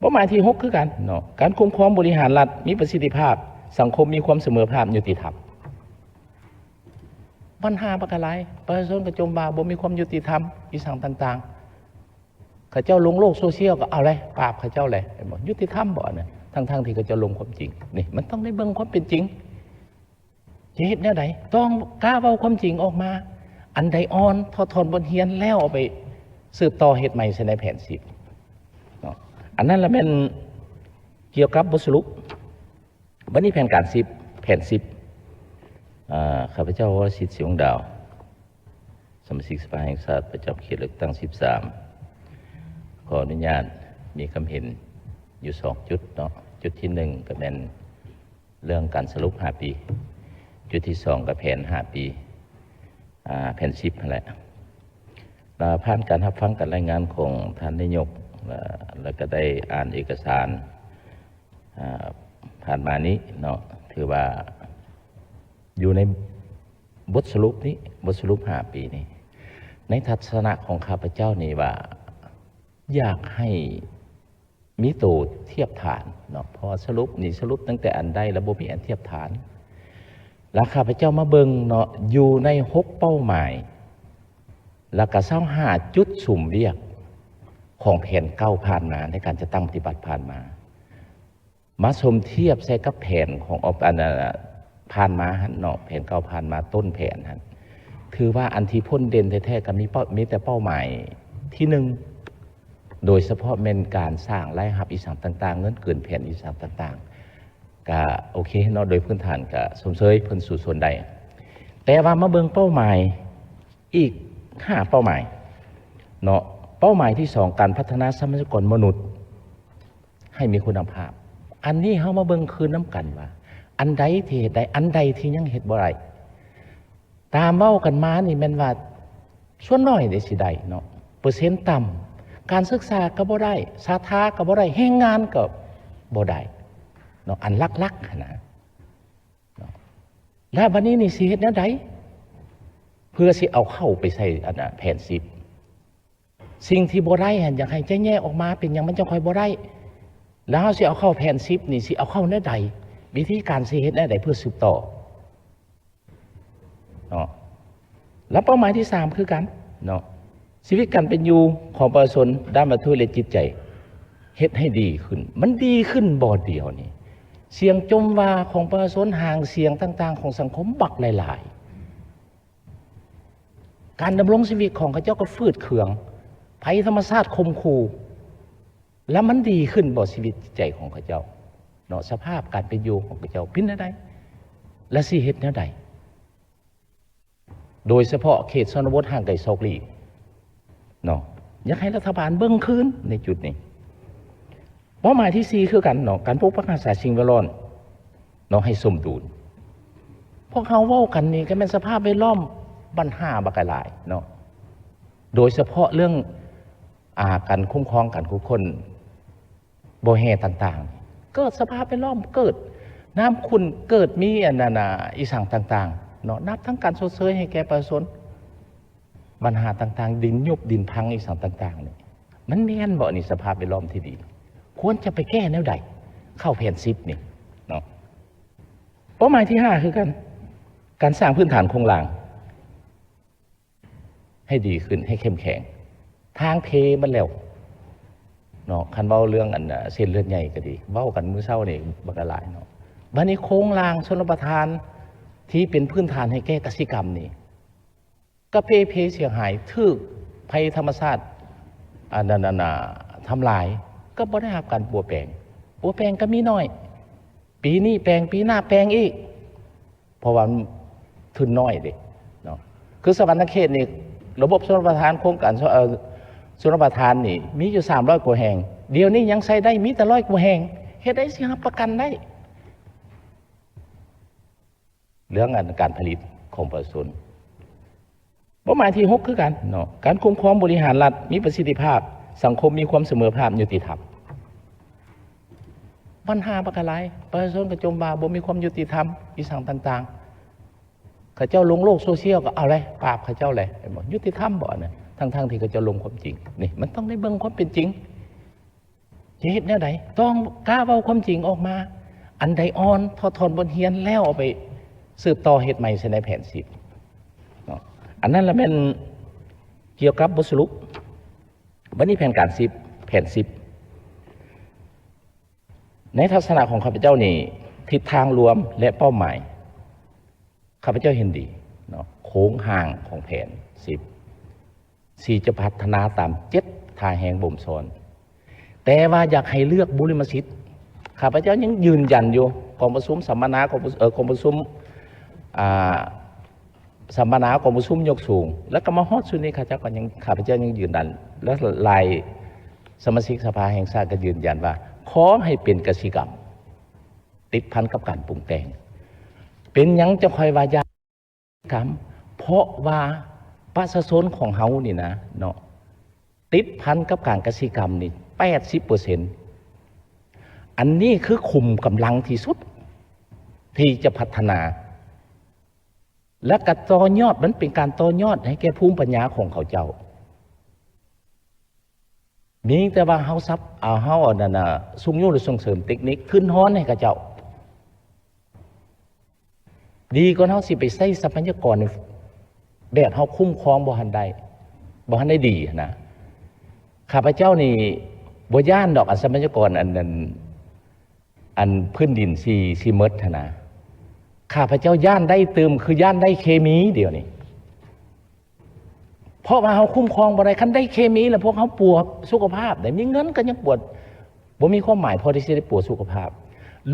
าะหมายที่6คือกันเนาะการคุ้มครองบริหารรัฐมีประสิทธิภาพสังคมมีความเสมอภาคยุติธรรมปัญหาประการใดประชาชนก็จมว่าบ่มีความยุติธรรมอีสังต่างๆข้าเจ้าลงโลกโซเชียลก็เอาเลยปราบข้าเจ้าเลยบอกยุติธรรมบ่เนี่ยทั้งที่ข้าเจ้าลงความจริงนี่มันต้องได้เบิ่งความเป็นจริงจะเฮ็ดแนวใดต้องกล้าเว้าความจริงออกมาอันใดอ่อนทอดทนบนเฮียนแล้วเอาไปสืบต่อเฮ็ดใหม่ใส่ในแผน10เนาะอันนั้นละแม่นเกี่ยวกับบทสรุปวันนี้แผนการ10แผน10ข้าพเจ้าวรสิทธิ์ ศรีวงศ์ดาวสมาชิกสภาแห่งชาติประจำเขตเลือกตั้ง13ขออนุญาตมีคำเห็นอยู่2จุดเนาะจุดที่1ก็เป็นเรื่องการสรุป5ปีจุดที่2ก็แผน5ปีแผน10นั่นแหละผ่านการรับฟังการรายงานของท่านนายกแล้วก็ได้อ่านเอกสารผ่านมานี้เนาะถือว่าอยู่ในบทสรุปนี้บทสรุป5ปีนี้ในทัศนะของข้าพเจ้านี่ว่าอยากให้มีตัวเทียบฐานเนาะพอสรุปตั้งแต่อันใดแล้วบ่มีอันเทียบฐานแล้วข้าพเจ้ามาเบิ่งเนาะอยู่ใน6เป้าหมายแล้วก็25จุดสุ่มเรียกของแผน9ผ่านมาในการจะตั้งปฏิบัติผ่านมาสมเทียบใส่กับแผนของผ่านมาเนาะแผน9ผ่านมาต้นแผนหั่นคือว่าอันที่พ้นเด่นแท้ๆก็มีแต่เป้าหมายที่1โดยเฉพาะเป็นการสร้างรายรับอีสังต่างๆเงินเกินแผนอีสังต่างๆก็โอเคเนาะโดยพื้นฐานก็สมเสยเพิ่นสู่ส่วนใดแต่ว่ามาเบิ่งเป้าหมายอีก5เป้าหมายเนาะเป้าหมายที่2การพัฒนาทรัพยากรมนุษย์ให้มีคุณภาพอันนี้เฮามาเบิ่งคืนน้ำกันว่าอันใดที่เฮ็ดได้อันใดที่ยังเฮ็ดบ่ได้ตามเว้ากันมานี่แม่นว่าส่วนน้อยได้สิได้เนาะเปอร์เซ็นต์ต่ำการศึกษาก็บ่ได้สาธารณะก็บ่ได้แรงงานก็บ่ได้เนาะอันลักๆหั่นนะเนาะแล้วบัดนี้นี่สิเฮ็ดแนวใดเพื่อสิเอาเข้าไปใส่อันน่ะแผน10สิ่งที่บ่ได้หั่นอยากให้แยกออกมาเป็นหยังมันจังค่อยบ่ได้แล้วสิเอาเข้าแผน10นี่สิเอาเข้าแนวใดวิธีการสิเฮ็ดแนวใดเพื่อสืบต่อเนาะแล้วเป้าหมายที่3คือกันเนาะชีวิตการเป็นอยู่ของประชาชนด้านวัตถุและจิตใจเฮ็ดให้ดีขึ้นมันดีขึ้นบ่เดียวนี่เสียงจมว่าของประชาชนห่างเสียงต่างๆของสังคมบักหลายๆการดำรงชีวิตของเขาเจ้าก็ฟืดเคืองภัยธรรมชาติคมคูแล้วมันดีขึ้นบ่ชีวิตจิตใจของเขาเจ้าเนาะสภาพการเป็นอยู่ของเขาเจ้าเป็นแนวใดและสิเฮ็ดแนวใดโดยเฉพาะเขตชนบทห่างไกลโซกลีเนาะอยากให้รัฐบาลเบิ่งคืนในจุดนี้เป้าหมายที่4คือกันเนาะการปกปักรักษาสิ่งแวดล้อมเนาะให้สมดุลพวกเขาเว้ากันนี่ก็เป็นสภาพแวดล้อมปัญหาบักหลายเนาะโดยเฉพาะเรื่องการคุ้มครองการคุ้มคนบ่แห่ต่างๆเกิดสภาพแวดล้อมเกิดน้ำขุ่นเกิดมีอันนั้นอีสังต่างๆเนาะนับทั้งการชดเชยให้แก่ประชาชนปัญหาต่างๆดินยุบดินพังอีสังต่างๆนี่มันแม่นบ่นี่สภาพแวดล้อมที่ดีควรจะไปแก้แนวใดเข้าแผน10นี่เนาะเป้าหมายที่5คือการสร้างพื้นฐานโครงหลังให้ดีขึ้นให้เข้มแข็งทางเพมันแล้วเนาะคันเว้าเรื่องอันเส้นเลือดใหญ่ก็ดีเว้ากันมื้อเช้านี่บักหลายเนาะบัดนี้โครงหลังชลประทานที่เป็นพื้นฐานให้แก้กสิกรรมนี่ก็เพเสียหายถูกภัยธรรมชาติอันนั้นทำลายก็บ่ได้รับการปัวแปลงก็มีน้อยปีนี้แปลงปีหน้าแปลงอีกเพราะว่าทุนน้อยเด้เนาะคือสวรรณเขตนี่ระบบชลประทานโครงการชลประทานนี่มีอยู่300กว่าแห่งเดี๋ยวนี้ยังใช้ได้มีแต่100กว่าแห่งเฮ็ดได้สิรับประกันได้เรื่องการผลิตของประชาชนเป้าหมายที่6คือกันเนาะการคุ้มครองบริหารรัฐมีประสิทธิภาพสังคมมีความเสมอภาคยุติธรรมปัญหาประการใดประชาชนก็จมว่าบ่มีความยุติธรรมอีสังต่างๆเขาเจ้าลงโลกโซเชียลก็เอาเลยปราบเขาเจ้าเลยบอกยุติธรรมบ่เนี่ยทั้งที่เขาเจ้าลงความจริงนี่มันต้องได้เบิ่งความเป็นจริง จะเฮ็ดแนวใดต้องกล้าเว้าความจริงออกมา อันใดอ่อนทอทอนบนเฮียนแล้วเอาไปสืบต่อเฮ็ดใหม่ใส่ในแผน10เนาะอันนั้นละแม่นเกี่ยวกับบทสรุปบัดนี้แผนการ10แผน10ในทัศนะของข้าพเจ้านี่ทิศทางรวมและเป้าหมายข้าพเจ้าเห็นดีเนาะโค้งห่างของแผน10ที่จะพัฒนาตาม7ท่าแห่งบ่มสอนแต่ว่าอยากให้เลือกบุริมสิทธิ์ข้าพเจ้ายังยืนยันอยู่กองประชุมสัมมนากองประชุมสัมมนากองประชุมยกสูงแล้วก็มาฮอดสุดนี้ข้าพเจ้ายังยืนยันและลายสมาชิกสภาแห่งชาติก็ยืนยันว่าขอให้เป็นกสิกรรมติดพันกับการปรุงแต่งเป็นยังจะคอยว่ายากรรมเพราะว่าประชาชนของเฮานี่นะเนาะติดพันกับการกสิกรรมนี่80%อันนี้คือคุมกำลังที่สุดที่จะพัฒนาและกระต่อยอดมันเป็นการต่อยอดให้แก่ภูมิปัญญาของเขาเจ้ามีแต่ว่าเฮาซับเอาเฮาอันนั้นน่ะส่งโยหรือส่งเสริมเทคนิคขึ้นฮ้อนให้กับเจ้าดีกว่าเฮาสิไปใช้ทรัพยากรแบบเฮาคุ้มครองบ่ทันได้ดีนะข้าพเจ้านี่บ่ย่านดอกทรัพยากรอันนั้นอันพื้นดินซีเมดนะข้าพเจ้าย่านได้เติมคือย่านได้เคมีเดียวนี่เพราะว่าเฮาคุ้มครองบ่ได้คันได้เคมีแล้วพวกเฮาปวดสุขภาพได้มีเงินก็ยังปวดบ่มีความหมายพอที่สิได้ปวดสุขภาพ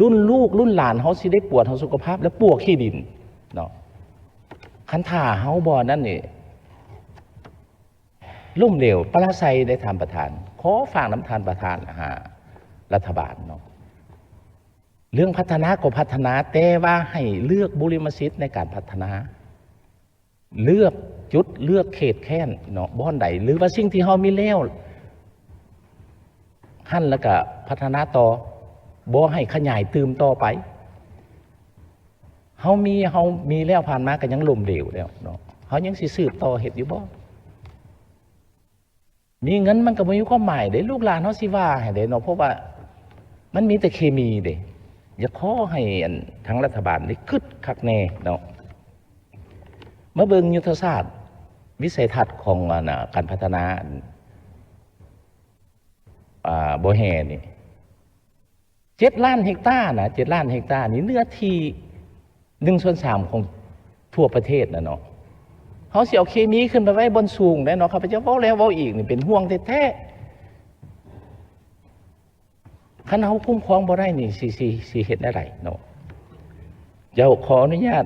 รุ่นลูกรุ่นหลานเฮาสิได้ปวดเฮาสุขภาพและปวดขี้ดินเนาะคันท่าเฮาบ่นั่นนี่ลุ่มเหลวปราศัยได้ทานประธานขอฝากน้ำทานประธานรัฐบาลเนาะเรื่องพัฒนาก็พัฒนาแต่ว่าให้เลือกบุริมสิทธิ์ในการพัฒนาเลือกจุดเลือกเขตแค้นเนาะบ่อนใดหรือว่าสิ่งที่เฮามีแล้วหั่นแล้วก็พัฒนาต่อบ่ให้ขยายเติมต่อไปเฮามีแล้วผ่านมาก็ยังล้มเหลวแล้วเนาะเฮายังสิสืบต่อเฮ็ดอยู่บ่มีเงินมันก็บ่มีความหมายเด้ลูกหลานเฮาสิว่าให้เด้เนาะเพราะว่ามันมีแต่เคมีเด้อย่าขอให้ทางรัฐบาลได้คึดคักแน่เนาะมาเบิ่งยุทธศาสตร์วิสัยทัศน์ของการพัฒนาบ่แห่นี่7 ล้านเฮกตาร์นะ7 ล้านเฮกตาร์นี่เนื้อที่1/3ของทั่วประเทศนะเนาะเขาสิเอาเคมีขึ้นไปไว้บนสูงได้เนาะข้าพเจ้าเว้าแล้วเว้าอีกนี่เป็นห่วงแท้ๆคันเฮาคุ้มครองบ่ได้นี่สิเฮ็ดได้ไรเนาะเจ้าขออนุญาต